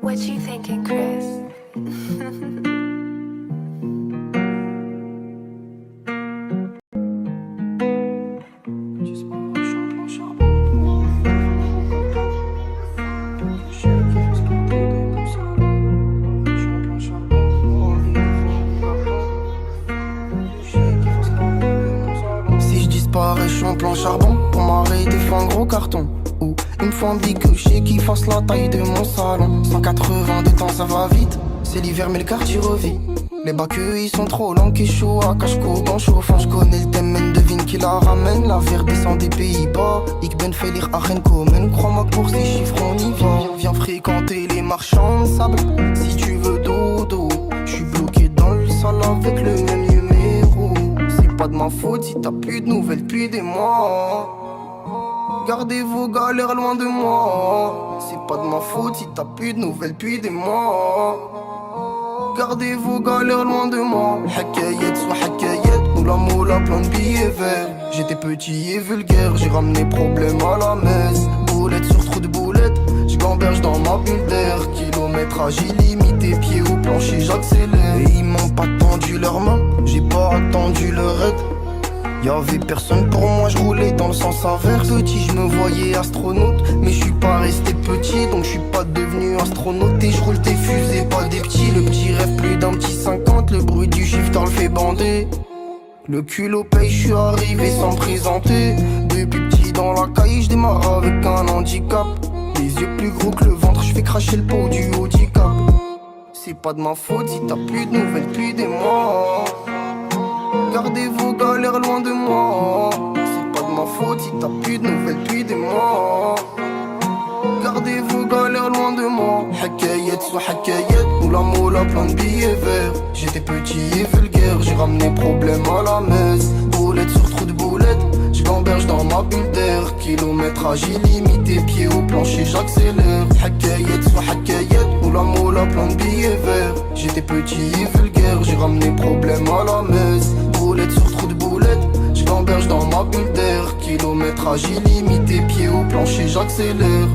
What you thinking, Chris? Si je disparais, je suis en plan charbon. Pour m'arrêter, faut un gros carton. Ou il me faut un big coucher qui fasse la taille de mon salon. 180 de temps, ça va vite. C'est l'hiver, mais le quartier revit. Les bacs, ils sont trop longs, qui chauds à cache-cou dans chauffant. Je connais le thème, mais devine qui la ramène. La verre descend des Pays-Bas. Ik ben Félir à Renkomen. Crois-moi que pour ces chiffres, on y va. Viens fréquenter les marchands de sable. Si tu veux dodo, je suis bloqué dans le sol avec le même numéro. C'est pas de ma faute si t'as plus de nouvelles depuis des mois. Gardez vos galères loin de moi. C'est pas de ma faute si t'as plus de nouvelles depuis des mois. Gardez vos galères loin de moi. Hakayet soit hakayet, moula moula plein de billets verts. J'étais petit et vulgaire, j'ai ramené problème à la messe. Boulette sur trou de boulette, je gamberge dans ma bulle d'air. Kilométrage illimité, pieds au plancher, j'accélère. Et ils m'ont pas tendu leurs mains, j'ai pas attendu leur aide. Y'avait personne pour moi, je roulais dans le sens inverse. Petit, je me voyais astronaute, mais je suis pas resté petit, donc je suis pas devenu astronaute. Et je roule des fusées, pas des petits. Le petit rêve plus d'un petit 50, le bruit du shifter le fait bander. Le culot paye, je suis arrivé sans me présenter. Depuis petit dans la caille, je démarre avec un handicap. Les yeux plus gros que le ventre, je fais cracher le pot du handicap. C'est pas de ma faute si t'as plus de nouvelles depuis des mois. Gardez vos galères loin de moi. C'est pas de ma faute si t'as plus de nouvelles depuis des mois. Gardez vos galères loin de moi. Hakayet soit hakayet, moula moula plein de billets verts. J'étais petit et vulgaire, j'ai ramené problème à la messe. Boulette sur trou de boulette, je gamberge dans ma bulle d'air. Kilométrage illimité, pieds au plancher, j'accélère. Hakayet soit hakayet, moula moula plein de billets verts. J'étais petit et vulgaire, j'ai ramené problème à la messe. Boulette sur trou de boulette, je gamberge dans ma bulle d'air. Kilométrage illimité, pieds au plancher, j'accélère.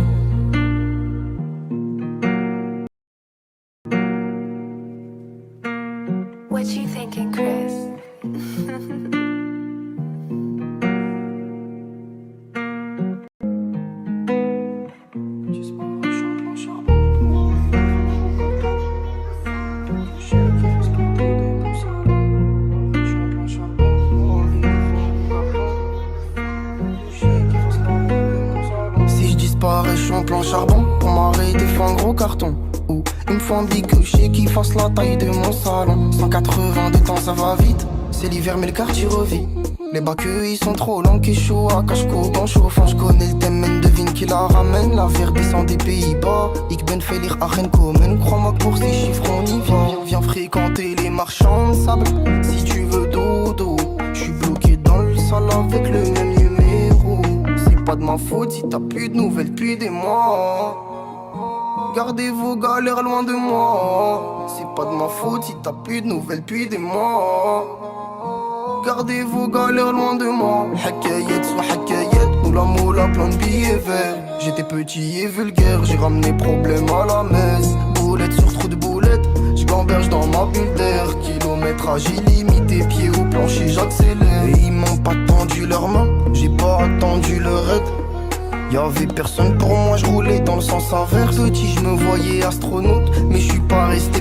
What you thinking, Chris? Si je disparais, je suis en plan charbon. Pour m'arrêter, faut un gros carton. Ou il me faut un big coucher qui fasse la taille de mon salon. 180 de temps, ça va vite. C'est l'hiver, mais le quartier revit. Les bacs, ils sont trop longs, qui chauds à cache-cou dans chauffant. Je connais le thème, mais devine qui la ramène. La verre descend des Pays-Bas. Ik ben Félir à Renkomen. Crois-moi que pour ces chiffres, on y va. Viens fréquenter les marchands de sable. Si tu veux dodo, je suis bloqué dans le sol avec le même numéro. C'est pas de ma faute si t'as plus de nouvelles depuis des mois. Gardez vos galères loin de moi. C'est pas de ma faute si t'as plus de nouvelles depuis des mois. Gardez vos galères loin de moi. Hakayet soit hakayet, moula moula plein de billets verts. J'étais petit et vulgaire, j'ai ramené problème à la messe. Boulette sur trou de boulette, je gamberge dans ma bulle d'air. Kilométrage illimité, pieds au plancher, j'accélère. Et ils m'ont pas tendu leurs mains, j'ai pas attendu leur aide. Y'avait personne pour moi, je roulais dans le sens inverse. Petit, je me voyais astronaute, mais je suis pas resté